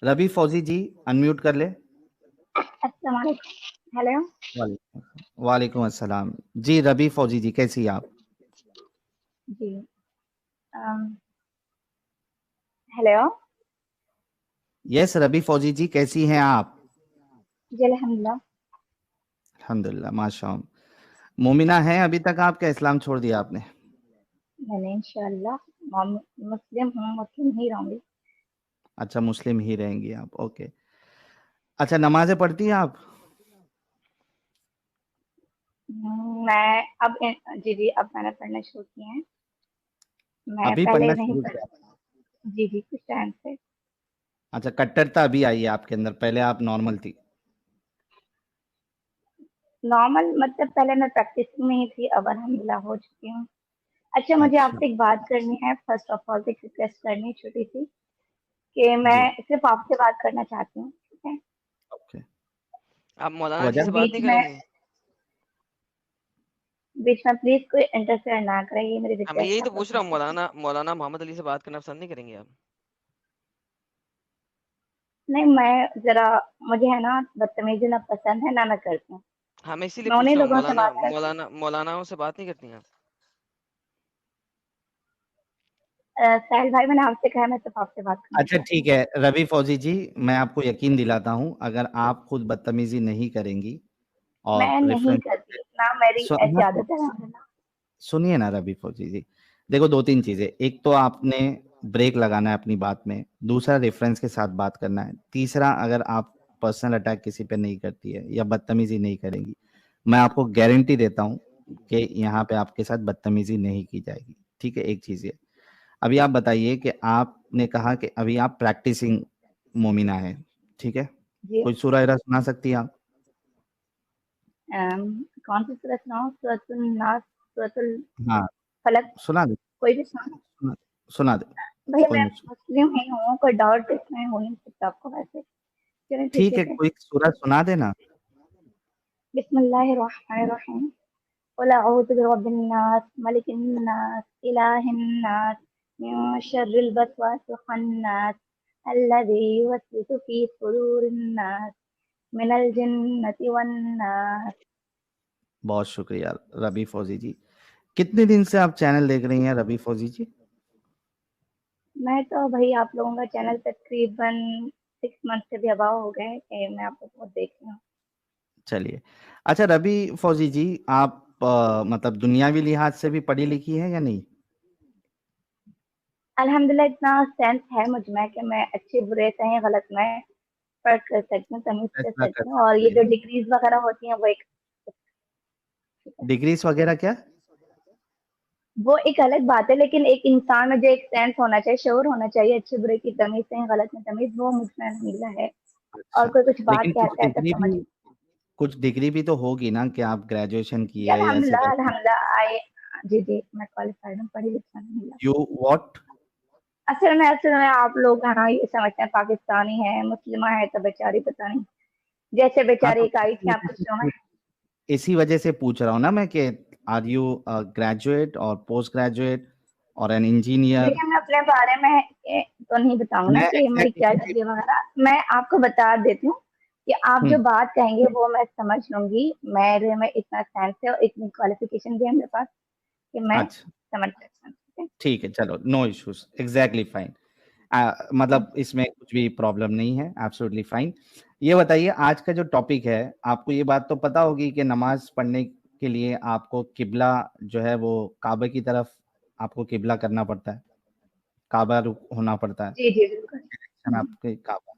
रबी फौजी जी अनम्यूट कर ले। अस्सलाम वालेकुम। हेलो। वालेकुम अस्सलाम। जी रबी फौजी जी कैसी हैं आप? जी। अम, हेलो। यस रबी फौजी जी कैसी हैं आप? जी अल्हम्दुलिल्लाह। अल्हम्दुलिल्लाह माशाअल्लाह। मोमिना हैं अभी तक आप, क्या इस्लाम छोड़ दिया आपने? मैंने इंशाअल्लाह मुस्लिम हूँ, मुस्लिम ही रहूंगी। अच्छा मुस्लिम ही रहेंगी आप, ओके। अच्छा नमाजें पढ़ती हैं आप? मैं अब जी जी अब मैंने पढ़ना शुरू किए हैं। मैं अभी पहले पढ़ना नहीं शुरू पढ़। किया? जी जी कुछ टाइम से। अच्छा कट्टरता अभी आई है आपके अंदर, पहले आप नॉर्मल थी। नॉर्मल मतलब पहले मैं प्रैक्टिस में ही थी, अब अल्हम्दुलिल्लाह हो चुकी हूँ। अच्छा, मुझे अच्छा आपसे एक बात करनी है। फर्स्ट ऑफ ऑल एक रिक्वेस्ट करनी है छोटी सी, कि मैं जी सिर्फ आपसे बात करना चाहती हूँ, ठीक है? ओके। आप मौलाना जी वजह? से बात बीच नहीं में करेंगे? बीच में प्लीज कोई इंटरफेयर ना करे, ये मेरी मैं यही रिक्वेस्ट तो आप लोग पूछ रहा समझ हूँ, सकते हैं। मौलाना मौलाना मोहम्मद अली से बात करना पसंद नहीं करेंगे आप? नहीं, मैं जरा, मुझे है ना बदतमीजी ना पसंद है ना मैं करती हूँ। हाँ, मैं इसीलिए मैं पूछ उन्हीं रहा हूँ, लोगों से मौलाना बात करती हूँ। मौलानाओं से बात नहीं करती हैं आप? साहिल भाई, मैंने आपसे कहा मैं सिर्फ आपसे बात करना अच्छा चाहती ठीक हूँ। है रवि फौजी जी, मैं आपको यकीन दिलाता हूँ अगर आप खुद बदतमीजी नहीं करेंगी और मैं नहीं रेफरेंस। करती ना, मेरी ऐसी आदत है ना। सुनिए ना रवि फौजी जी, देखो दो तीन चीजें। एक तो आपने ब्रेक लगाना है अपनी बात में, दूसरा रेफरेंस के साथ बात करना है, तीसरा अगर आप पर्सनल अटैक किसी पे नहीं करती है या बदतमीजी नहीं करेंगी, मैं आपको गारंटी देता हूँ कि यहाँ पे आपके साथ बदतमीजी नहीं की जाएगी। ठीक है, एक चीज ये। अभी आप बताइए कि आपने कहा कि अभी आप प्रैक्टिसिंग मोमिना है, ठीक है? जी। कोई सूरह इरा सुना सकती हैं आप? कौन सी सूरत सुनाऊं? सूरतुल नास, सूरतुल हाँ फलक, सुना दे, कोई भी सुना? सुना, सुना दे। भैया कोई मैं मुश्किल। मुस्लिम ही हूँ, कोई डाउट इसमें हो नहीं सकता आपको वैसे। चलिए ठीक ठीक है है, फिर। कोई सूरह सुना देना। बिस्मिल्लाहिर्रहमानिर्रहीम। क़ुल अऊज़ु बिरब्बिन नास, मलिकिन नास, इलाहिन नास, मिन शर्रिल वसवासिल खन्नास, अल्लज़ी युवस्विसु फ़ी सुदूरिन नास, मिनल जिन्नति वन नास। बहुत शुक्रिया रबी फौजी जी। कितने दिन से आप चैनल देख रही हैं रबी फौजी जी? मैं तो भाई आप लोगों का चैनल तकरीबन 6 मंथ से भी अबाव हो गए कि मैं आपको बहुत देख रही हूँ। चलिए। अच्छा रबी फौजी जी, आप मतलब दुनियावी लिहाज से भी पढ़ी लिखी हैं या नहीं? अल्हम्दुलिल्लाह इतना सेंस है मुझ में कि मैं अच्छे बुरे सही गलत में फर्क कर सकती हूँ, तमीज कर फैसला कर सकती हूँ। और ये सकती जो हैं। डिग्रीज वगैरह होती हैं वो एक, डिग्रीज वगैरह क्या? वो एक अलग बात है, लेकिन एक इंसान में जो एक सेंस होना चाहिए, शऊर होना चाहिए, अच्छे बुरे की तमीज सही गलत में तमीज, वो मुझ में मिला है। और अच्छा, कोई कुछ बात लेकिन कहता है तो समझ। कुछ डिग्री भी तो होगी ना कि आप ग्रेजुएशन की जी है या ऐसे अल्हम्दुलिल्लाह करके। अल्हम्दुलिल्लाह आए। जी जी मैं क्वालिफाइड हूँ, पढ़ी लिखी हूँ अल्हम्दुलिल्लाह। You what? असल में आप लोग है ना ये समझते हैं पाकिस्तानी है मुस्लिमा है तो बेचारी पता नहीं, जैसे हाँ बेचारी तो एक आई थी आपके शो में। इसी वजह से पूछ रहा हूँ ना मैं कि आर यू ग्रेजुएट और पोस्ट ग्रेजुएट और एन इंजीनियर? देखिए मैं अपने बारे में तो नहीं बताऊंगा ना मैं कि मेरी क्या एग्जैक्टली। डिग्री वगैरह, मैं आपको बता देती हूँ कि आप जो बात कहेंगे वो मैं समझ लूंगी। मेरे में इतना साइंस है और इतनी क्वालिफिकेशन भी है मेरे पास कि मैं अच्छा समझ सकती हूँ, ठीक ठीक है, चलो नो इश्यूज, एग्जैक्टली फाइन। है? मतलब इसमें कुछ भी प्रॉब्लम नहीं है, एब्सोल्युटली फाइन। ये बताइए आज का जो टॉपिक है, आपको ये बात तो पता होगी कि नमाज पढ़ने के लिए आपको किबला जो है वो काबे की तरफ आपको किबला करना पड़ता है, काबा रुख होना पड़ता है। जी जी बिल्कुल। डायरेक्शन आपके काबा।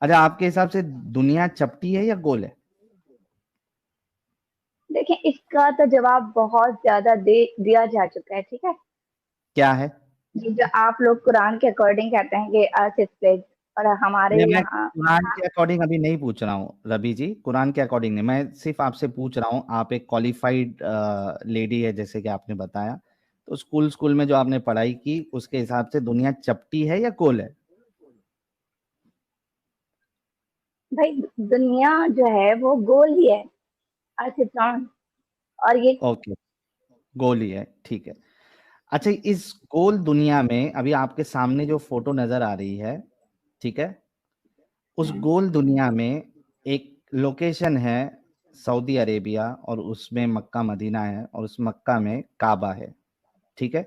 अच्छा आपके हिसाब से दुनिया चपटी है या गोल है? देखिए इसका तो जवाब बहुत ज्यादा दे दिया जा चुका है, ठीक है? क्या है? ये जो आप लोग कुरान के अकॉर्डिंग कहते हैं कि अर्थ इज प्लेट, और हमारे मैं यहाँ कुरान के अकॉर्डिंग अभी नहीं पूछ रहा हूँ रवि जी, कुरान के अकॉर्डिंग नहीं, मैं सिर्फ आपसे पूछ रहा हूँ। आप एक क्वालिफाइड लेडी है जैसे कि आपने बताया, तो स्कूल स्कूल में जो आपने पढ़ाई की उसके हिसाब से दुनिया चपटी है या गोल है? भाई दुनिया जो है वो गोल ही है, अर्थ इज राउंड। और ये ओके, गोल ही है, ठीक है। अच्छा इस गोल दुनिया में अभी आपके सामने जो फोटो नजर आ रही है, ठीक है, उस गोल दुनिया में एक लोकेशन है सऊदी अरेबिया और उसमें मक्का मदीना है और उस मक्का में काबा है, ठीक है।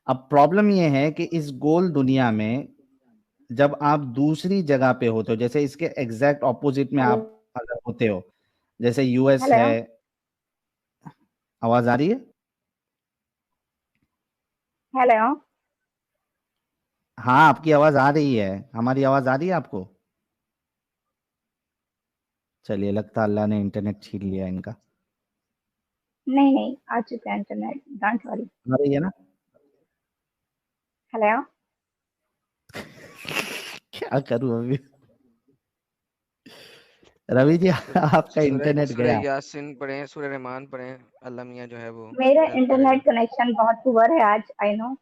अब प्रॉब्लम ये है कि इस गोल दुनिया में जब आप दूसरी जगह पे होते हो, जैसे इसके एग्जैक्ट ऑपोजिट में आप अगर होते हो, जैसे यूएस हेलो है। आवाज आ रही है? हेलो। हाँ, आपकी आवाज आ रही है, हमारी आवाज आ रही है आपको? चलिए, लगता अल्लाह ने इंटरनेट छीन लिया इनका। नहीं नहीं, आ चुका है इंटरनेट, डोंट वरी। आ रही है ना? हेलो। क्या करूं अभी? रवि जी, आपका सूरह इंटरनेट सूरह गया। यासीन पढ़े, सूरह रहमान पढ़े, अल्लाह मियाँ जो है वो मेरा हेल्प इंटरनेट करेगा। कनेक्शन बहुत पुअर है आज, आई नो।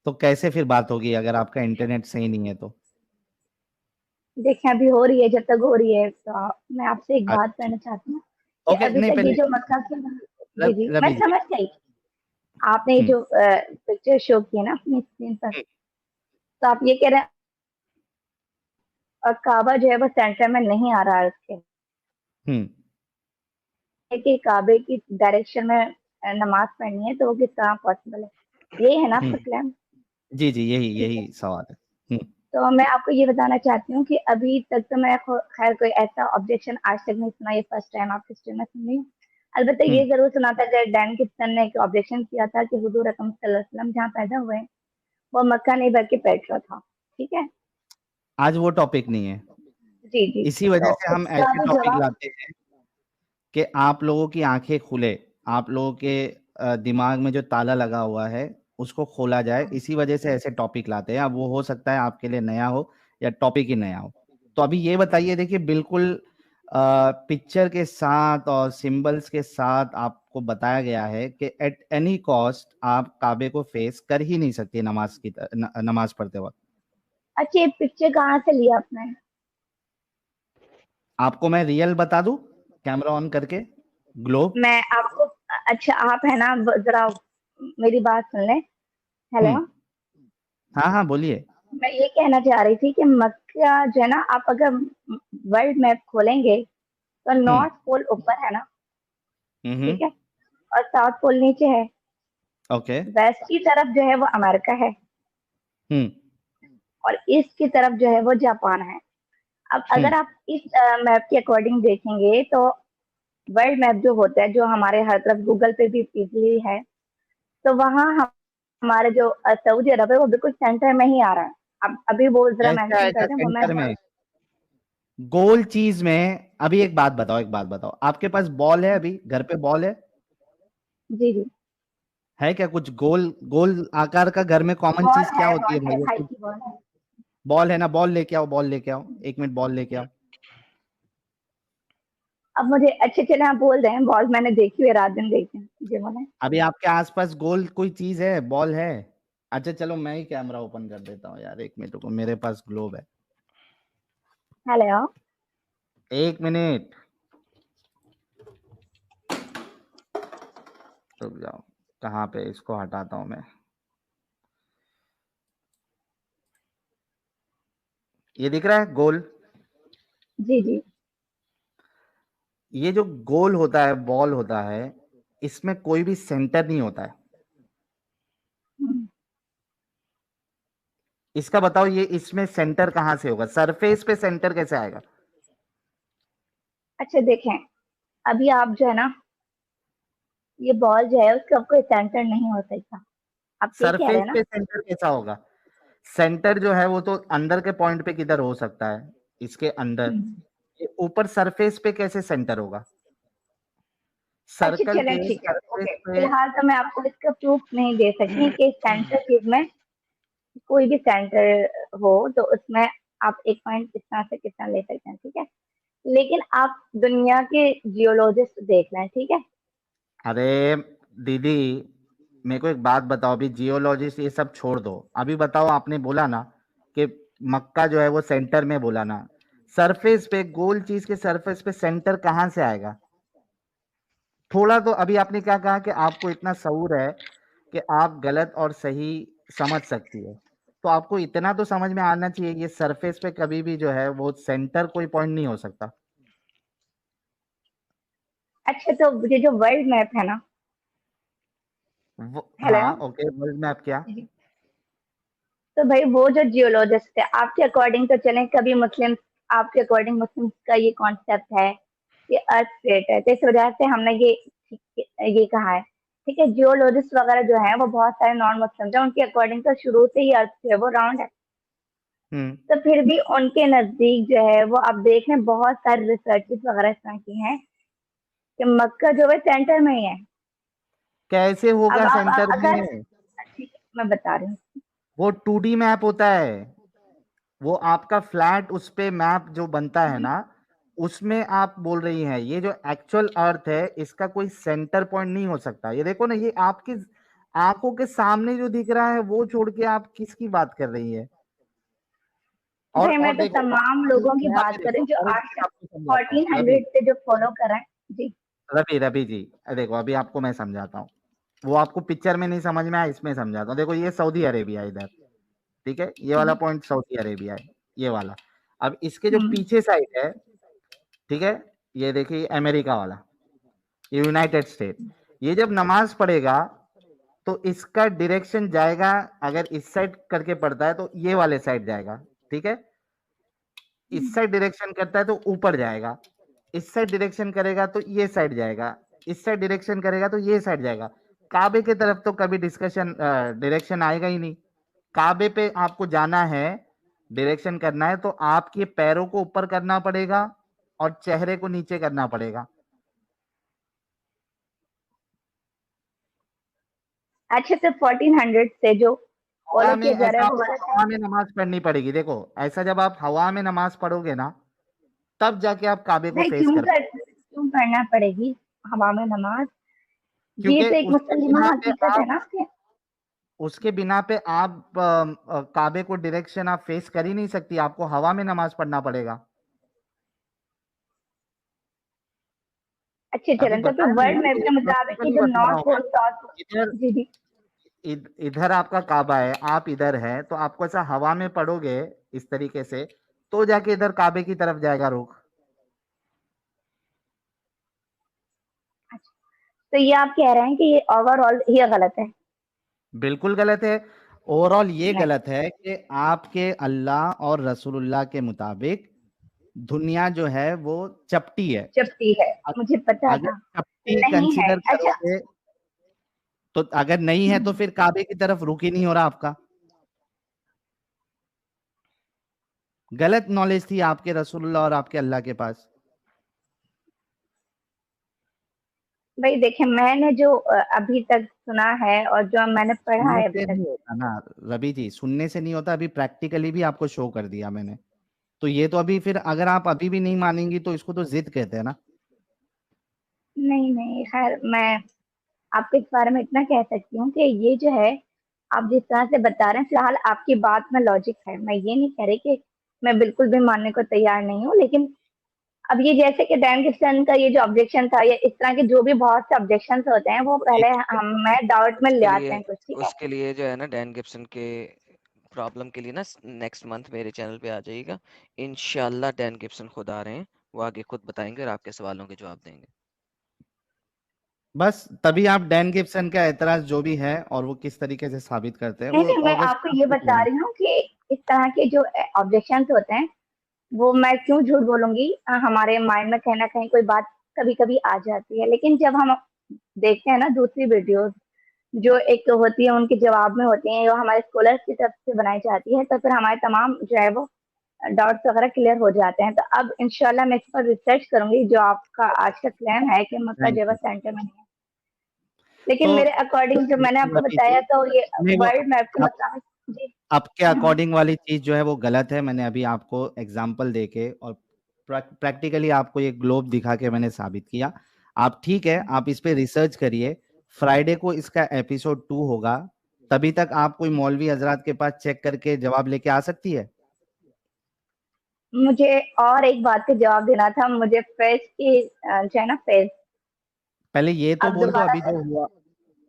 तो कैसे फिर बात होगी अगर आपका इंटरनेट सही नहीं है तो? देखें अभी हो रही है, जब तक हो रही है तो मैं आपसे एक बात अच्छा, करना चाहती हूँ कि ओके, अभी नहीं तक ये पहले जो मक्का की, जी जी मैं रवि जी। समझ गई। आपने ये हम्म, जो पिक्चर शो की है ना अपनी स्क्रीन पर, तो आप ये कह रहे हैं और काबा जो है वो सेंटर में नहीं आ रहा है उसके, हम्म, कि काबे की डायरेक्शन में नमाज पढ़नी है, तो वो किस तरह पॉसिबल है? ये है ना आपका हम्म, क्लेम? जी जी, यही ठीक है। यही सवाल है। हम्म, तो मैं आपको ये बताना चाहती हूँ कि अभी तक तो मैं खैर कोई ऐसा ऑब्जेक्शन आज तक नहीं सुना, ये फर्स्ट टाइम आपके स्टोरी में सुन रही हूँ। अलबत्ता ये हम्म, जरूर सुना था जब डैन किप्सन ने एक ऑब्जेक्शन किया था कि हुजूर अकरम सल्लल्लाहु अलैहि वसल्लम जहाँ पैदा हुए वो मक्का नहीं बल्कि पेट्रो था। ठीक है। आज वो टॉपिक नहीं है। जी जी। इसी वजह तो से हम उसका ऐसे भी टॉपिक जवाब, लाते हैं कि आप लोगों की आंखें खुले, आप लोगों के दिमाग में जो ताला लगा हुआ है उसको खोला जाए। इसी वजह से ऐसे टॉपिक लाते हैं। अब वो हो सकता है आपके लिए नया हो या टॉपिक ही नया हो। तो अभी ये बताइए, देखिए बिल्कुल पिक्चर के साथ और सिंबल्स के साथ आपको बताया गया है कि एट एनी कॉस्ट आप काबे को फेस कर ही नहीं सकती नमाज नमाज पढ़ते वक्त। अच्छा ये पिक्चर कहाँ से लिया आपने? आपको मैं रियल बता दूं, कैमरा ऑन करके, ग्लोब। मैं आपको, अच्छा आप है ना, जरा मेरी बात सुन लें। हेलो। हम्म, हाँ हाँ, बोलिए। मैं ये कहना चाह रही थी कि मक्का जो है ना, आप अगर वर्ल्ड मैप खोलेंगे तो हम्म, नॉर्थ पोल ऊपर है ना, हम्म, ठीक है, और साउथ पोल नीचे है। ओके। वेस्ट की तरफ जो है वो अमेरिका है हम्म, और ईस्ट की तरफ जो है वो जापान है। अब हम्म, अगर आप इस मैप के अकॉर्डिंग देखेंगे तो वर्ल्ड मैप जो होता है, जो हमारे हर तरफ गूगल पे भी इजीली है, तो वहाँ हमारे जो सऊदी अरब है वो बिल्कुल सेंटर में ही आ रहा है। अब अभी वो जरा कैसे मेंशन आएगा कर दें वो मैं, सेंटर में? गोल चीज में अभी एक बात बताओ, एक बात बताओ, आपके पास बॉल है? अभी घर पे बॉल जी जी। है क्या? कुछ गोल गोल आकार का घर में कॉमन चीज क्या होती है बॉल है, भाई? भाई कुछ की बॉल है। बॉल है ना? बॉल लेके आओ, बॉल लेके आओ, 1 मिनट, बॉल लेके आओ। अब मुझे अच्छे चले आप बोल रहे हैं, बॉल मैंने देखी हुई है, रात दिन देखी है जी मैंने। अभी आपके आसपास गोल कोई चीज है? बॉल है? अच्छा चलो, मैं ही कैमरा ओपन कर देता हूँ यार, 1 मिनट रुको, मेरे पास ग्लोब है। हेलो। 1 मिनट रुक जाओ, कहाँ पे इसको हटाता हूँ मैं। ये दिख रहा है गोल? जी जी। ये जो गोल होता है, बॉल होता है, इसमें कोई भी सेंटर नहीं होता है। हम्म, इसका बताओ, ये इसमें सेंटर कहां से होगा? सरफेस पे सेंटर कैसे आएगा? अच्छा देखें, अभी आप जो है ना, ये बॉल जो है उसका कोई सेंटर नहीं हो सकता, आप ये कह रहे सरफेस हैं ना? पे सेंटर कैसा होगा? सेंटर जो है वो तो अंदर के पॉइंट पे किधर हो सकता है, इसके अंदर। हम्म, ये ऊपर सरफेस पे कैसे सेंटर होगा? अच्छा सर्कल चलें के ठीक है, सरफेस ओके, पे। फिलहाल तो मैं आपको इसका प्रूफ नहीं दे सकती कि सेंटर चीज में कोई भी सेंटर हो, तो उसमें आप एक पॉइंट इस तरह से कितना ले सकते हैं, ठीक है। लेकिन आप दुनिया के जियोलॉजिस्ट देख लें, ठीक है। अरे दीदी, मेरे को एक बात बताओ, अभी जियोलॉजिस्ट ये सब छोड़ दो, अभी बताओ, आपने बोला ना कि मक्का जो है वो सेंटर में, बोला ना, सरफेस पे, गोल चीज के सरफेस पे सेंटर कहाँ से आएगा? थोड़ा तो अभी आपने क्या कहा कि आपको इतना शऊर है कि आप गलत और सही समझ सकती है। तो आपको इतना तो समझ में आना चाहिए, ये सरफेस पे कभी भी जो है वो सेंटर कोई पॉइंट नहीं हो सकता। अच्छा, तो ये जो वर्ल्ड मैप है ना, हेलो, हाँ ओके, वर्ल्ड मैप क्या? तो भाई वो जो जियोलॉजिस्ट है, आपके अकॉर्डिंग तो चलें, कभी मुस्लिम, आपके अकॉर्डिंग मुस्लिम का ये कॉन्सेप्ट है, ये अर्थ प्लेट है, तो इस वजह से हमने ये कहा है। ठीक है, जियोलॉजिस्ट वगैरह जो है वो बहुत सारे नॉन मुस्लिम है, उनके अकॉर्डिंग तो शुरू से ही अर्थ जो है वो राउंड है। तो फिर भी उनके नजदीक जो है वो आप देख रहे हैं, बहुत सारे रिसर्चेस वगैरह इस तरह की हैं कि मक्का जो है सेंटर में ही है। कैसे अब होगा आप सेंटर अगर, में? ठीक है मैं बता रही हूँ। वो 2D मैप होता है, वो आपका फ्लैट उस पे मैप जो बनता है ना, उसमें आप बोल रही हैं। ये जो एक्चुअल अर्थ है इसका कोई सेंटर पॉइंट नहीं हो सकता। ये देखो ना, ये आपकी आंखों के सामने जो दिख रहा है वो छोड़ के आप किसकी बात कर रही है? भाई मैं और तो देखो, तमाम लोगों की यहाँ पे बात कर रही देखो, हूँ जो और एक आज चीज तक आपको समझाता हूँ, रवि 1400 से जो फॉलो कर रहे हैं जी। रवि जी, देखो अभी आपको मैं समझाता हूँ। वो आपको पिक्चर में नहीं समझ में आया, इसमें समझाता हूँ। देखो ये सऊदी अरेबिया इधर, ठीक है, ये वाला पॉइंट सऊदी अरेबिया है, ये वाला। अब इसके जो हम्म। पीछे साइड है, ठीक है, ये देखिए अमेरिका वाला, ये यूनाइटेड स्टेट। ये जब नमाज पढ़ेगा तो इसका डायरेक्शन जाएगा, अगर इस साइड करके पढ़ता है तो ये वाले साइड जाएगा, ठीक है। इस साइड डायरेक्शन करता है तो ऊपर जाएगा, इस साइड डायरेक्शन करेगा तो ये साइड जाएगा, इस साइड डायरेक्शन करेगा तो ये साइड जाएगा। काबे की तरफ तो कभी डिस्कशन डायरेक्शन आएगा ही नहीं। काबे पे आपको जाना है, डायरेक्शन करना है, तो आपके पैरों को ऊपर करना पड़ेगा और चेहरे को नीचे करना पड़ेगा। अच्छा, तो 1400 से जो हवा फॉलो में किया जा रहा ऐसा है वो आपको गलत है? हवा में नमाज पढ़नी पड़ेगी। देखो ऐसा, जब आप हवा में नमाज पढ़ोगे ना, तब जाके आप काबे को भाई फेस कर पाओगे। क्यों पढ़ना पड़ेगी हवा में नमाज? ये क्योंकि तो एक मुसलमान हकीकत है ना उसके। उसके बिना पे आप काबे को डायरेक्शन आप फेस कर ही नहीं सकती, आपको हवा में नमाज पढ़ना पड़ेगा। अच्छे अभी चलें, तो फिर बताया वर्ल्ड ना, मैप ये के मुताबिक ये प्रैक्टिकली जो बता रहा नॉर्थ हूँ पोल मैं। साउथ पोल, इधर जी जी। इधर आपका काबा है, आप इधर है, तो आपको ऐसा हवा में पढ़ोगे इस तरीके से, तो जाके इधर काबे की तरफ जाएगा रुख। अच्छा, तो ये आप कह रहे हैं कि ये ओवरऑल ये गलत है? बिल्कुल गलत है। ओवरऑल ये नहीं, गलत है कि आपके अल्लाह और रसूलुल्लाह के मुताबिक दुनिया जो है वो चपटी है। चपटी है, मुझे पता अगर था। चपटी नहीं है, कंसीडर अच्छा। करोगे, तो अगर नहीं है तो फिर काबे की तरफ रुख ही नहीं हो रहा आपका। गलत नॉलेज थी आपके रसूलुल्लाह और आपके अल्लाह के पास। भाई देखिए, मैंने जो अभी तक सुना है और जो मैंने पढ़ा सुनने है अभी से तक। नहीं होता ना रवि जी, सुनने से नहीं होता। अभी प्रैक्टिकली भी आपको शो कर दिया मैंने। तो ये तो अभी फिर अगर आप अभी भी नहीं मानेंगी तो इसको तो जिद कहते हैं ना। नहीं नहीं, खैर मैं आपको इस बारे में इतना कह सकती हूँ कि ये जो है, आप जिस तरह से बता रहे हैं, फिलहाल आपकी बात में लॉजिक है। मैं ये नहीं कह रही कि मैं बिल्कुल भी मानने को तैयार नहीं हूँ, लेकिन अब ये जैसे कि डैन गिब्सन का ये जो ऑब्जेक्शन था, या इस तरह के जो भी बहुत से ऑब्जेक्शन होते हैं, वो पहले हम मैं डाउट में ले आते हैं कुछ, ठीक है। उसके लिए जो है ना डैन गिब्सन के प्रॉब्लम के लिए ना नेक्स्ट मंथ मेरे चैनल पे आ जाइएगा। इंशाल्लाह डैन गिब्सन खुद आ रहे हैं, वो आगे खुद बताएंगे और आपके सवालों के जवाब देंगे। बस तभी आप डैन गिब्सन का एतराज जो भी है और वो किस तरीके से साबित करते हैं नहीं वो नहीं, मैं अगस्त आपको में ये देख बता लेना। रही हूँ कि इस तरह के जो ऑब्जेक्शन होते हैं, वो मैं क्यों झूठ बोलूंगी, हमारे माइंड में कहीं ना कहीं कोई बात कभी कभी आ जाती है, लेकिन जब हम देखते हैं ना दूसरी वीडियोस जो एक होती है उनके जवाब में होती हैं, जो हमारे स्कॉलर्स की तरफ से बनाई जाती है, तो फिर हमारे तमाम जो है वो डाउट्स वगैरह क्लियर हो जाते हैं। तो अब इंशाल्लाह मैं इस पर रिसर्च करूंगी, जो आपका आज का क्लेम है कि मक्का थैंक जो है यू। सेंटर में नहीं है। लेकिन तो मेरे अकॉर्डिंग जो मैंने आपको रवि जी, बताया, तो ये नहीं वो वर्ल्ड मैप के मुताबिक जी। आपके हम्म, अकॉर्डिंग वाली चीज जो है वो गलत है। मैंने अभी आपको एग्जाम्पल देके और प्रैक्टिकली आपको ये ग्लोब दिखा के मैंने साबित किया। आप ठीक है, आप इस पे रिसर्च करिए। फ्राइडे को इसका एपिसोड 2 होगा, तभी तक आप कोई मौलवी हजरात के पास चेक करके जवाब लेके आ सकती है। मुझे और एक बात का जवाब देना था, मुझे फेस की जो है ना फेस, पहले ये तो अब बोल दो दोबारा अभी से। जो हुआ।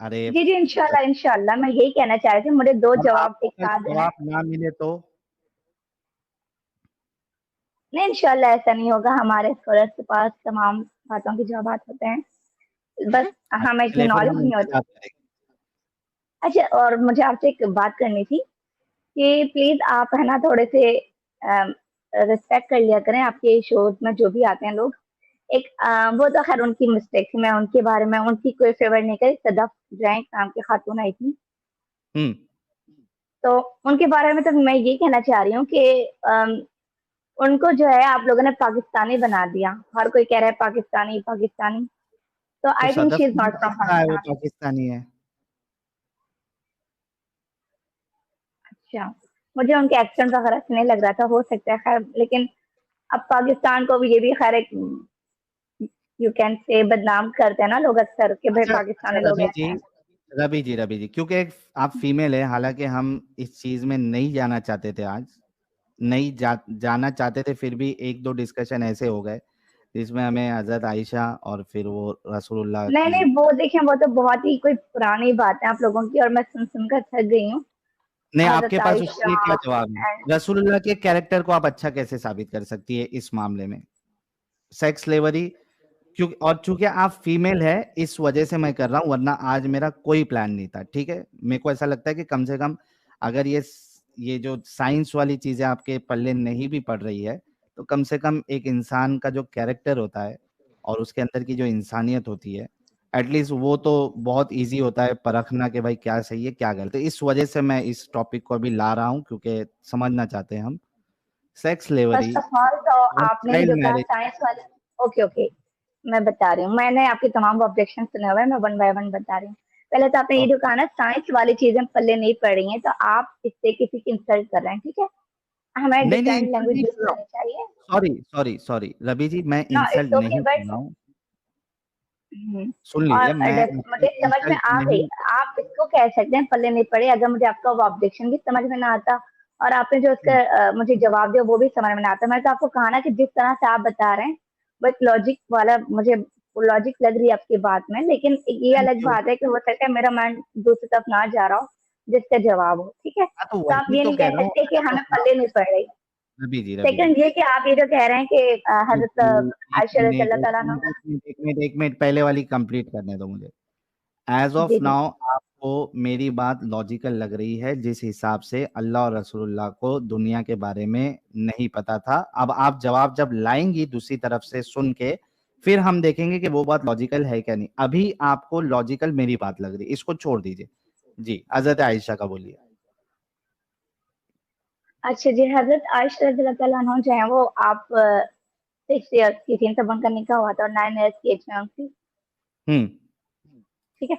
अरे जी जी, इंशाल्लाह इंशाल्लाह, मैं यही कहना चाह रही थी, मुझे 2 और जवाब आपको एक अगर साथ देना है। जवाब ना मिले तो? नहीं, इंशाल्लाह ऐसा नहीं होगा, हमारे स्कॉलर्स के पास तमाम बातों के जवाब होते हैं, बस हमें इतनी चलिए फिर नॉलेज हम नहीं होती। इंतजार करेंगे। अच्छा, और मुझे आपसे एक बात करनी थी कि प्लीज आप है ना थोड़े से रिस्पेक्ट कर लिया करें, आपके शोज में जो भी आते हैं लोग। एक वो तो खैर उनकी मिस्टेक थी, मैं उनके बारे में उनकी कोई फेवर नहीं करी। सदफ जैन नाम की खातून आई थी, हम्म। तो उनके बारे में तो मैं ये कहना चाह रही हूँ कि उनको जो है आप लोगों ने पाकिस्तानी बना दिया, हर कोई कह रहा है पाकिस्तानी पाकिस्तानी, तो तो I think Sadaf she is ने नॉट कब फ्रॉम कहा है वो पाकिस्तान। पाकिस्तानी है? अच्छा, मुझे उनके एक्सेंट वगैरह से नहीं लग रहा था, हो सकता है खैर, लेकिन अब पाकिस्तान को भी ये भी खैर एक यू कैन से बदनाम करते हैं ना लोग अक्सर कि भाई अच्छा अच्छा, पाकिस्तानी लोग ऐसे हैं। रवि जी, क्योंकि आप फीमेल है, हालांकि हम इस चीज में नहीं जाना चाहते थे आज, जाना चाहते थे, फिर भी एक दो डिस्कशन ऐसे हो गए जिसमें हमें हजरत आयशा और फिर वो रसूलुल्लाह नहीं की। नहीं, वो देखें, वो तो बहुत ही कोई पुरानी बात है आप लोगों की, और मैं सुन सुनकर थक गई हूँ। नहीं, आपके हजरत पास उसके लिए आयशा क्या जवाब है? एंड रसूलुल्लाह के कैरेक्टर को आप अच्छा कैसे साबित कर सकती है इस मामले में? सेक्स स्लेवरी, क्योंकि और चूंकि आप फीमेल है इस वजह से मैं कर रहा हूँ, वरना आज मेरा कोई प्लान नहीं था, ठीक है? मेरे को ऐसा लगता है कि कम से कम अगर ये जो साइंस वाली चीजें आपके पल्ले नहीं भी पड़ रही है, तो कम से कम एक इंसान का जो कैरेक्टर होता है और उसके अंदर की जो इंसानियत होती है, एटलीस्ट वो तो बहुत इजी होता है परखना कि भाई क्या सही है क्या गलत है। इस वजह से मैं इस टॉपिक को अभी ला रहा हूँ, क्योंकि समझना चाहते हैं हम sex slavery first of all तो और आपने ही चाइल्ड जो कहा मैरिज। साइंस वाले। ओके ओके, मैं बता रही हूँ, मैंने आपके तमाम ऑब्जेक्शन सुने हुए हैं, मैं वन बाय वन बता रही हूँ। पहले तो आपने ये जो कहा ना साइंस वाली चीजें पल्ले नहीं पड़ रही हैं, तो आप इससे किसी की इंसल्ट कर रहे हैं, ठीक है? हमें नहीं नहीं, डिसेंट इंसल्ट लैंग्वेज नहीं यूज कर रहा हूँ। करनी चाहिए। सॉरी रवि जी, मैं नो इंसल्ट इट्स ओके, नहीं कर बट रहा हूँ। सुन और लीजिए, मैं मुझे आपकी समझ में इंसल्ट आ गई। नहीं। आप इसको कह सकते हैं पल्ले नहीं पड़े, अगर मुझे आपका वो ऑब्जेक्शन भी समझ में ना आता और आपने जो उसका मुझे जवाब दिया वो भी समझ में ना आता। मैं तो आपको कहा ना कि जिस तरह से आप बता रहे हैं वो एक लॉजिक वाला, मुझे लॉजिक लग रही है आपकी बात में, लेकिन ये थैंक अलग यू। बात है कि हो सकता है मेरा माइंड दूसरी तरफ ना जा रहा हो जिसका जवाब हो, ठीक है? हाँ, तो तो आप वही ये तो नहीं कह कह रहा हूँ सकते कि एज ऑफ हमें नाउ। पल्ले नहीं पड़ रही। रवि जी, सेकंड ये कि आप ये जो कह रहे हैं कि हजरत एक आयशा रज़ी मिनट अल्लाह एक तआला अन्हा। मिनट एक मिनट एक मिनट एक मिनट, पहले वाली कंप्लीट करने दो मुझे। एज ऑफ जी जी, नाउ आपको मेरी बात लॉजिकल लग रही है, जिस हिसाब से अल्लाह और रसूलुल्लाह को दुनिया के बारे में नहीं पता था। अब आप जवाब जब लाएंगी दूसरी तरफ से सुन के, फिर हम देखेंगे कि वो बात लॉजिकल है क्या नहीं। अभी आपको लॉजिकल मेरी बात लग रही है, इसको छोड़ दीजिए। जी, हजरत आयशा का बोलिए। अच्छा जी, हज़रत आयशा रज़ियल्लाहु तआला अन्हा जो है वो आप 6 इयर्स की थी तब उनका निकाह हुआ था और 9 इयर्स की एज में हम थी, हम्म। ठीक है?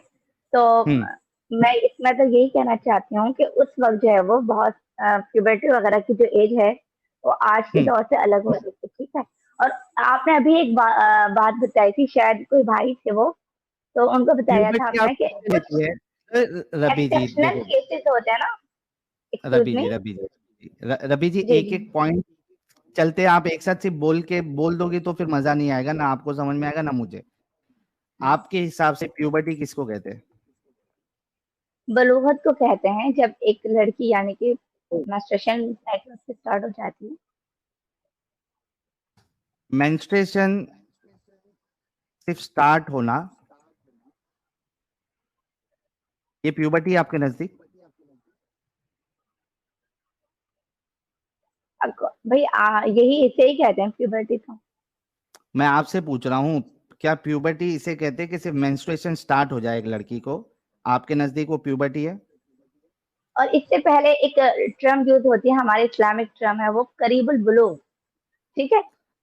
तो हम्म। मैं इसमें तो यही कहना चाहती हूँ कि उस वक़्त जो है वो बहुत प्यूबर्टी वगैरह की जो एज है वो आज के हम्म। दौर से अलग हो रही थी, ठीक है? और आपने अभी एक बात बताई थी, शायद कोई भाई थे वो, तो उनको बताया था प्यूबर्टी आप आपने कि कैसे कुछ लेती है? रबी जी एक्सेप्शनल देखो, केसेस होते हैं ना। Excuse me. रबी जी जी, एक जी। एक पॉइंट चलते, आप एक साथ सिर्फ बोल दोगे तो फिर मजा नहीं आएगा, ना आपको समझ में आएगा ना मुझे। आपके हिसाब से प्यूबर्टी किसको कहते हैं? बलूगत को कहते हैं जब एक लड़की यानी कि मेंस्ट्रुएशन साइकिल से स्टार्ट हो जाती है। मेंस्ट्रुएशन सिर्फ स्टार्ट होना, ये प्यूबर्टी आपके नजदीक? भाई यही इसे ही कहते हैं प्यूबर्टी तो। मैं आपसे पूछ रहा हूँ, क्या प्यूबर्टी इसे कहते हैं कि सिर्फ मेंस्ट्रुएशन स्टार्ट हो जाए एक लड़की को? आपके नजदीक वो प्यूबर्टी है? और इससे पहले एक टर्म यूज होती है, हमारे इस्लामिक टर्म है वो करीबुल बुलूग, ठीक है?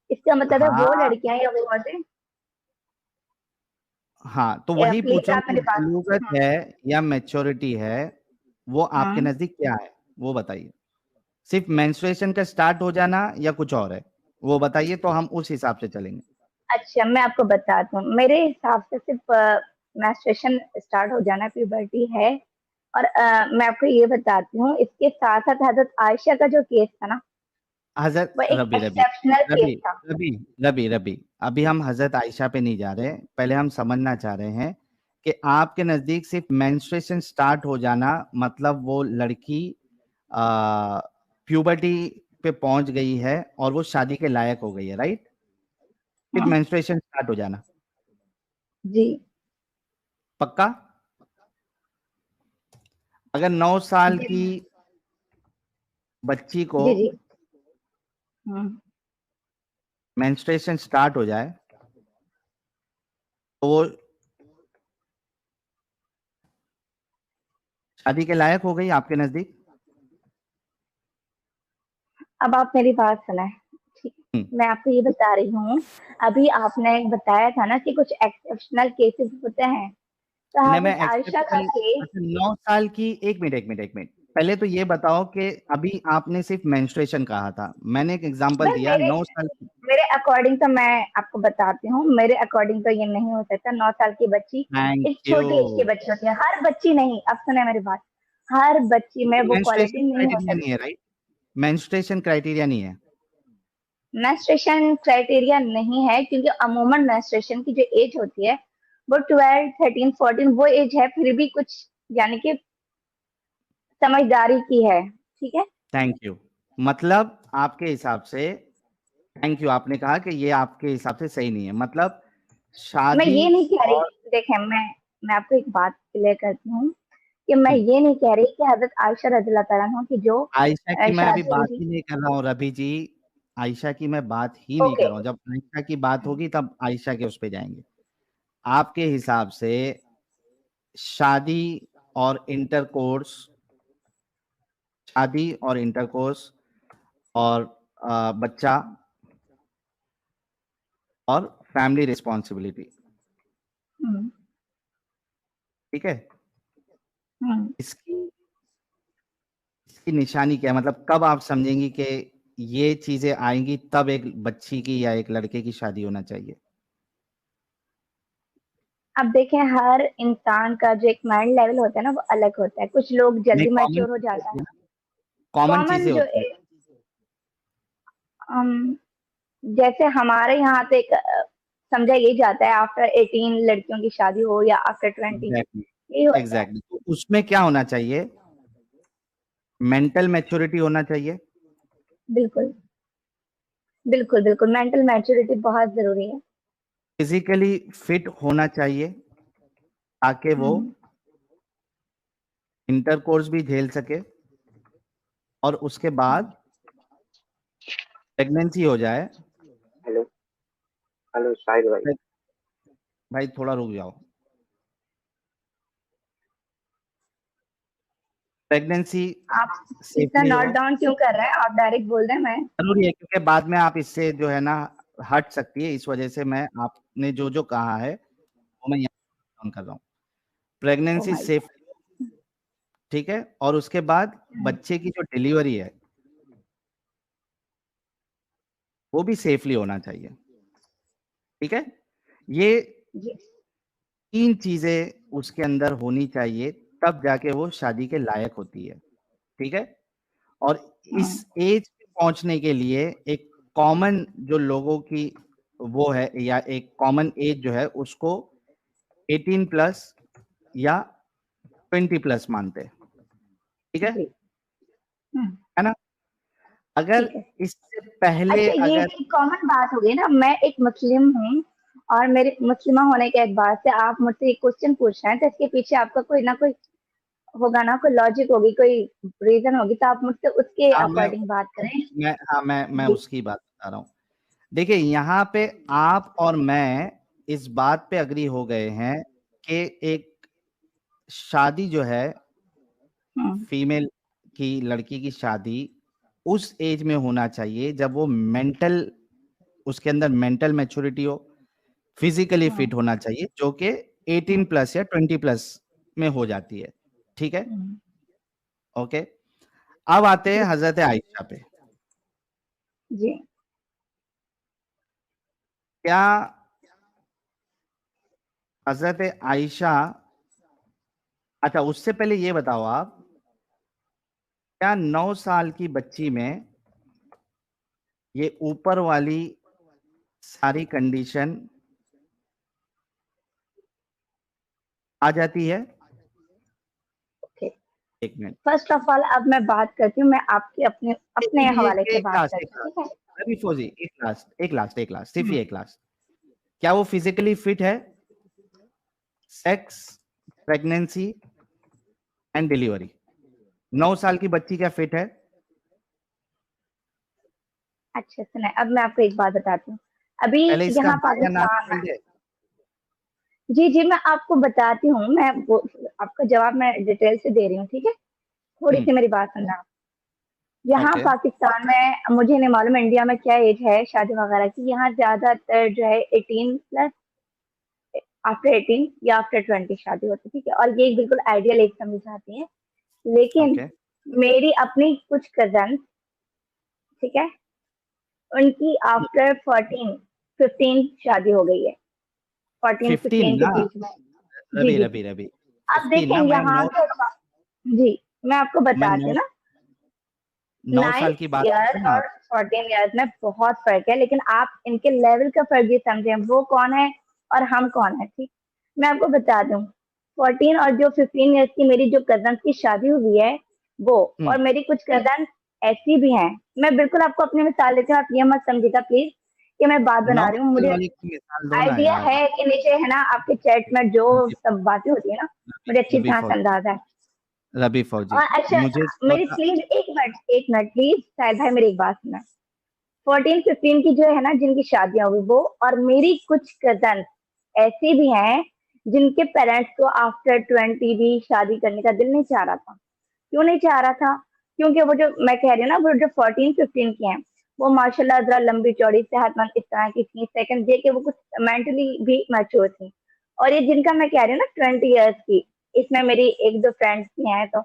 इसका मतलब है वो हाँ लड़कियां या वो औरतें। हाँ, तो वही पूछ प्लीज रहा हूँ आप कि मेरी बात। बलूगत हम्म। है या मैच्योरिटी है, वो आपके हम्म। नजदीक क्या है वो बताइए। सिर्फ मेंस्ट्रुएशन का स्टार्ट हो जाना या कुछ और है, वो बताइए तो हम उस हिसाब से चलेंगे। अच्छा, मैं आपको बताती हूँ, मेरे हिसाब से सिर्फ मेंस्ट्रुएशन स्टार्ट हो जाना प्यूबर्टी है। और मैं आपको ये बताती हूँ, इसके साथ साथ हजरत आयशा का जो केस था ना, हजरत वो एक रबी रबी एक्सेप्शनल केस रबी था। रबी रबी रबी अभी हम हजरत आयशा पे नहीं जा रहे, पहले हम समझना चाह रहे हैं कि आपके नजदीक सिर्फ मेंस्ट्रुएशन स्टार्ट हो जाना मतलब वो लड़की प्यूबर्टी पे पहुंच गई है और वो शादी के लायक हो गई है, राइट? सिर्फ हाँ मेंस्ट्रुएशन स्टार्ट हो जाना, जी पक्का? अगर 9 साल जी की बच्ची को जी जी। हम्म। मेंस्ट्रुएशन स्टार्ट हो जाए तो वो शादी के लायक हो गई आपके नजदीक? अब आप मेरी बात सुनाए, ठीक है? मैं आपको ये बता रही हूँ, अभी आपने बताया था ना कि कुछ एक्सेप्शनल केसेस होते हैं, तो नहीं, मैं हजरत आयशा का एक्सेप्शनल, केस। अच्छा 9 साल की, एक मिनट, पहले तो ये बताओ कि अभी आपने सिर्फ मेंस्ट्रुएशन कहा था, मैंने एक एग्जांपल मैं दिया मेरे 9 साल की। मेरे अकॉर्डिंग तो मैं आपको बताती हूँ, मेरे अकॉर्डिंग तो ये नहीं हो सकता। 9 साल की बच्ची थैंक एक यू। छोटी एज की बच्ची होती है, हर बच्ची नहीं, अब सुने मेरी बात, हर बच्ची में वो मेंस्ट्रुएशन क्वालिटी नहीं हो क्राइटेरिया नहीं सकती। है, राइट? मेंस्ट्रुएशन क्राइटेरिया नहीं है। मेंस्ट्रुएशन क्राइटेरिया नहीं है, क्योंकि अमूमन मेंस्ट्रुएशन की जो एज होती है वो 12, 13, 14 वो एज है, फिर भी कुछ यानी कि समझदारी की है, ठीक है। Thank you. मतलब आपके हिसाब से, थैंक यू, आपने कहा कि ये आपके हिसाब से सही नहीं है, मतलब मैं शादी ये नहीं कह रही, और देखें मैं आपको एक बात क्लियर करती हूँ कि मैं हम्म, ये नहीं कह रही कि हजरत आयशा रज़ियल्लाहु ताला अन्हा की जो आयशा की मैं अभी शादी हुई बात थी। ही नहीं कर रहा हूँ रवि जी, आयशा की मैं बात ही नहीं कर ओके। रहा हूँ। जब आयशा की बात होगी तब आयशा के उस पे जाएंगे। आपके हिसाब से शादी और इंटरकोर्स, शादी और इंटरकोर्स और बच्चा और फैमिली रिस्पॉन्सिबिलिटी, हम्म ठीक है, हम्म। इसकी इसकी निशानी क्या है? मतलब कब आप समझेंगी कि ये चीजें आएंगी तब एक बच्ची की या एक लड़के की शादी होना चाहिए? अब देखें, हर इंसान का जो एक माइंड लेवल होता है ना वो अलग होता है, कुछ लोग नहीं, जल्दी कॉमन मैच्योर हो चीजें जाता होती है। है ना, कॉमन कॉमन चीजें जो होती है। अम, जैसे हमारे यहाँ तो एक समझा ये जाता है आफ्टर 18 लड़कियों की शादी हो या आफ्टर 20, एग्जैक्टली, यही होता है। एग्जैक्टली, तो उसमें क्या होना चाहिए? मेंटल मैच्योरिटी होना चाहिए, बिल्कुल बिल्कुल बिल्कुल, मेंटल मैच्योरिटी बहुत जरूरी है। फिजिकली फिट होना चाहिए ताकि वो हम्म। इंटरकोर्स भी झेल सके और उसके बाद प्रेगनेंसी हो जाए। हेलो। हेलो शाहिद भाई। भाई थोड़ा रुक जाओ। प्रेगनेंसी आप इतना सेफली नोट हो, डाउन क्यों कर रहे हैं? आप डायरेक्ट बोल रहे हैं। मैं जरूरी है क्योंकि बाद में आप इससे जो है ना हट सकती है, इस वजह से मैं आपने जो जो कहा है वो मैं यहाँ डाउन कर रहा हूँ। ओ प्रेगनेंसी माय सेफ, ठीक है, और उसके बाद गॉड। बच्चे की जो डिलीवरी है वो भी सेफली होना चाहिए, ठीक है। ये जी। 3 चीजें उसके अंदर होनी चाहिए तब जाके वो शादी के लायक होती है, ठीक है। और इस हम्म एज पे पहुंचने के लिए एक कॉमन जो लोगों की वो है या एक कॉमन एज जो है उसको 18 प्लस या 20 प्लस मानते हैं, ठीक जी। है ना? अगर ठीक है। इससे पहले अच्छा, ये अगर भी कॉमन बात हो गई ना, मैं एक मुस्लिम हूँ और मेरे मुस्लिमा होने के एतबार से आप मुझसे एक क्वेश्चन पूछ रहे हैं, तो इसके पीछे आपका कोई ना कोई होगा ना, कोई लॉजिक होगी, कोई रीजन होगी, तो आप मुझसे उसके हाँ अकॉर्डिंग बात करें। मैं जी उसकी बात बता रहा हूँ। देखिए यहाँ पे आप और मैं इस बात पे अग्री हो गए हैं कि एक शादी जो है हम्म फीमेल की, लड़की की शादी उस एज में होना चाहिए जब वो मेंटल, उसके अंदर मेंटल मैच्योरिटी हो, फिजिकली हम्म फिट होना चाहिए जो कि 18 प्लस या 20 प्लस में हो जाती है, ठीक है, हम्म, ओके। अब आते हैं जी हजरत आयशा पे। जी। क्या हजरत आयशा, अच्छा उससे पहले ये बताओ आप, क्या 9 साल की बच्ची में ये ऊपर वाली सारी कंडीशन आ जाती है? ओके, एक मिनट, फर्स्ट ऑफ ऑल अब मैं बात करती हूँ, मैं आपके अपने हवाले से एक बात लास्ट, करती हूँ, ठीक है? रवि फौजी, एक लास्ट, सिर्फ हम्म, ये एक लास्ट। क्या वो फिजिकली फिट है? Sex, pregnancy and delivery. 9 साल की बच्ची क्या फिट है? अच्छा सुना, अब मैं आपको एक बात बताती हूँ। अभी पहले इसका यहाँ हाँ या ना पाकिस्तान बोल में, दे। जी जी मैं आपको बताती हूँ, मैं आपका जवाब मैं डिटेल से दे रही हूँ, ठीक है? थोड़ी सी मेरी बात सुनना। यहाँ ओके, पाकिस्तान में मुझे नहीं मालूम इंडिया में क्या एज है शादी वगैरह की, यहाँ ज्यादातर जो है 18+, आफ्टर 18 या आफ्टर 20 शादी होती है, ठीक है? और ये बिल्कुल आइडियल एज समझी जाती है, लेकिन ओके, मेरी अपनी कुछ कजन, ठीक है, उनकी आफ्टर 14-15 शादी हो गई है, 15 14-15 के ना? बीच में। जी रवि जी रवि जी। रवि अब 15 देखें ना? यहाँ के, जी मैं आपको मैं बताती हूँ ना, 9 9 साल की बात कर ईयर रहे हैं और आप? 14 ईयर्स में बहुत फर्क है, लेकिन आप इनके लेवल का फर्क भी समझें, वो कौन है और हम कौन है, ठीक? मैं आपको बता दूं, 14 और जो 15 ईयर्स की मेरी जो कजन की शादी हुई है वो, और मेरी कुछ कजन ऐसी भी हैं, मैं बिल्कुल आपको अपनी मिसाल देती हूँ, आप ये मत समझिएगा प्लीज कि मैं बात 9 बना रही हूँ, साल मुझे वाली की मिसाल दो ना आइडिया यार। है कि नीचे है ना आपके चैट में जो सब बातें होती है ना, मुझे अच्छी रवि तरह से फौजी, अंदाजा है। रवि फौजी, और अच्छा, मुझे मेरी प्लीज एक मिनट प्लीज साहिल भाई, मेरी एक बात सुना। 14-15 की जो है ना जिनकी शादियां हुई वो, और मेरी कुछ कजन ऐसे भी हैं जिनके पेरेंट्स को आफ्टर 20 भी शादी करने का दिल नहीं चाह रहा था। क्यों नहीं चाह रहा था? क्योंकि वो जो मैं कह रही हूँ ना, वो जो 14-15 की हैं, वो माशाल्लाह जरा लंबी चौड़ी सेहतमंद इस तरह की थी, सेकंड दे के वो कुछ मेंटली भी मैच्योर थी। और ये जिनका मैं कह रही हूँ ना 20 ईयर्स की, इसमें मेरी एक दो फ्रेंड्स भी हैं, तो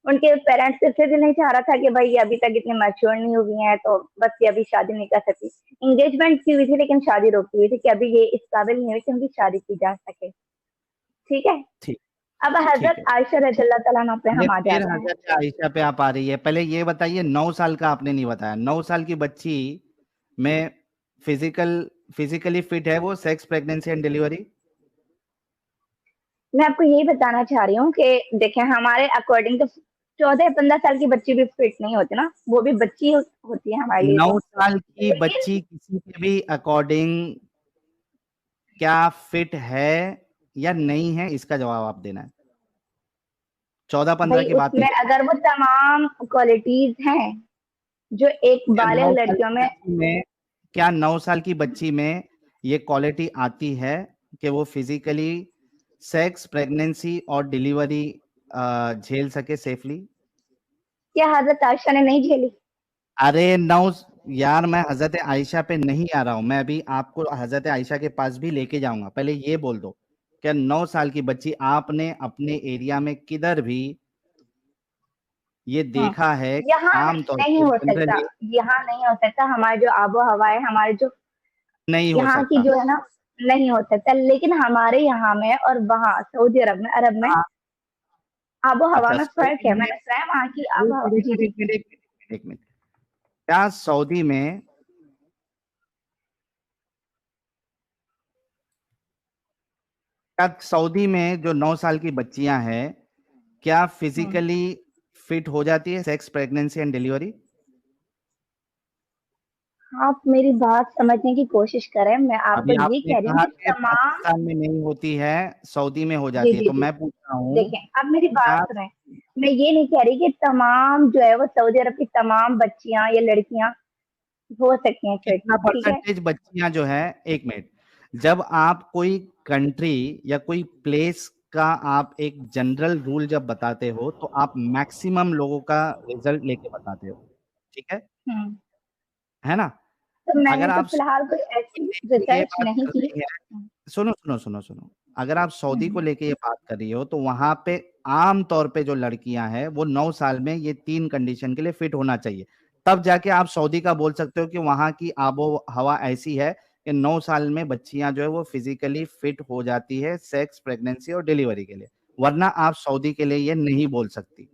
उनके पेरेंट्स से भी नहीं चाह रहा था कि भाई ये अभी तक इतनी मैच्योर नहीं हुई है, तो बस ये अभी शादी नहीं कर सकती। एंगेजमेंट की हुई थी लेकिन शादी रोकी हुई थी कि अभी ये इस काबिल नहीं हुई कि उनकी शादी की जा सके, ठीक है? ठीक, अब ठीक हजरत है। आयशा रज़ियल्लाहु ताला अन्हा पे ये हम आ फिर जाते हैं। हजरत आयशा पे आप आ रही है। पहले ये बताइए, 9 साल का आपने नहीं बताया। 9 साल की बच्ची में फिजिकली फिट है वो? Sex, pregnancy and delivery? मैं आपको यही बताना चाह रही हूँ कि देखें हमारे अकॉर्डिंग तो 14-15 साल की बच्ची भी फिट नहीं होती ना, वो भी बच्ची होती है हमारे लिए 9 तो। साल की लेकिन बच्ची किसी के भी अकॉर्डिंग क्या फिट है या नहीं है, इसका जवाब आप देना है। 14-15 भाई की बात नहीं उसमें कर अगर वो तमाम क्वालिटीज हैं जो एक रहे। बालिग 9 साल लड़कियों की में, बच्ची में क्या 9 साल की बच्ची में ये क्वालिटी आती है कि वो फिजिकली सेक्स, प्रेगनेंसी और डिलीवरी झेल सके सेफली? क्या हजरत आयशा ने नहीं झेली? अरे 9 यार, मैं हजरत आयशा पे नहीं आ रहा हूं, मैं अभी आपको हजरत आयशा के पास भी लेके जाऊंगा। पहले ये बोल दो, क्या 9 साल की बच्ची आपने अपने एरिया में किधर भी ये हम्म, देखा है कि यहाँ आमतौर नहीं पे हो सकता, जनरली? यहाँ नहीं हो सकता, हमारी जो आबो हवा है, हमारे जो नहीं हो यहाँ की सकता? जो है ना, नहीं हो सकता, लेकिन हमारे यहाँ में और वहाँ सऊदी अरब में हाँ, आबो हवा अच्छा में फर्क है, सऊदी में, मैंने सुना है वहाँ की आबो हवा। एक जी मिनट जी। एक मिनट एक मिनट एक मिनट, क्या सऊदी में, क्या सऊदी में जो 9 साल की बच्चियां हैं, क्या हम्म, फिजिकली फिट हो जाती है सेक्स, प्रेगनेंसी एंड डिलीवरी? आप मेरी बात समझने की कोशिश करें, मैं आपको अभी ये आपने कह रही हूँ कहा कि कि तमाम, पाकिस्तान में नहीं होती है, सऊदी में हो जी जाती है, जी तो जी, मैं पूछ रहा हूँ देखें अब मेरी बात क्या सुनें, मैं ये नहीं कह रही कि तमाम जो है वो सऊदी अरब की तमाम बच्चियां या लड़कियां हो सकती हैं फिट, कितना ठीक है? परसेंटेज बच्चियां जो है, एक मिनट, जब आप कोई कंट्री या कोई प्लेस का आप एक जनरल रूल जब बताते हो तो आप मैक्सिमम लोगों का रिजल्ट लेके बताते हो, ठीक हम्म, है ना? तो मैंने अगर तो आप फिलहाल कोई सऊदी को ऐसी लेके ये रिसर्च बात नहीं कर की। रही है, सुनो सुनो सुनो सुनो, अगर आप सऊदी को हम्म, लेके ये बात कर रही हो तो वहां पे आम तौर पे जो लड़कियां हैं वो 9 साल में ये 3 कंडीशन के लिए फिट होना चाहिए, तब जाके आप सऊदी का बोल सकते हो कि वहां की आबो हवा ऐसी है कि 9 साल में बच्चियां जो है वो फिजिकली फिट हो जाती है सेक्स, प्रेगनेंसी और डिलीवरी के लिए, वरना आप सऊदी के लिए ये नहीं बोल सकती।